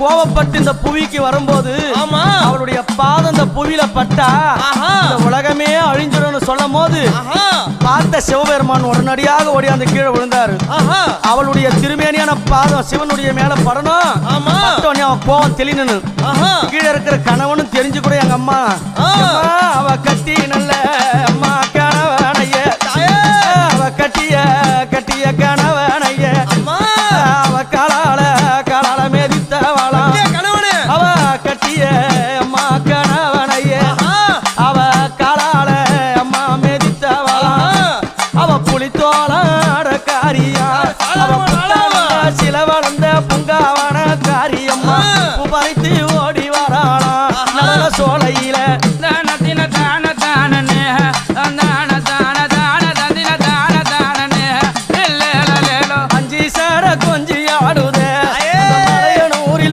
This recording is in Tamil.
கோபப்பட்டு இந்த புவிக்கு வரும்போது அவளுடைய பாதம் இந்த புவியில பட்டா இந்த உலகமே அழிஞ்சிடும் சொல்லும் போது பார்த்த சிவபெருமான் உடனடியாக ஓடி அந்த கீழே விழுந்தாரு. அவளுடைய திருமேனியான பாதம் சிவனுடைய மேல படணும். அவன் கோபம் தெளினு கீழே இருக்கிற கணவனும் தெரிஞ்சு கூட எங்க அம்மா அவ கட்டி நல்ல அம்மா கணவனைய அவ கட்டிய கணவனைய அவ காலால மேதித்தவளாம் அவ கட்டிய அம்மா கணவனைய அவ காலால அம்மா மேதித்தவளாம் அவ புலித்தோளாட காரியா அவ சில வளர்ந்த புங்காவன காரியம்மா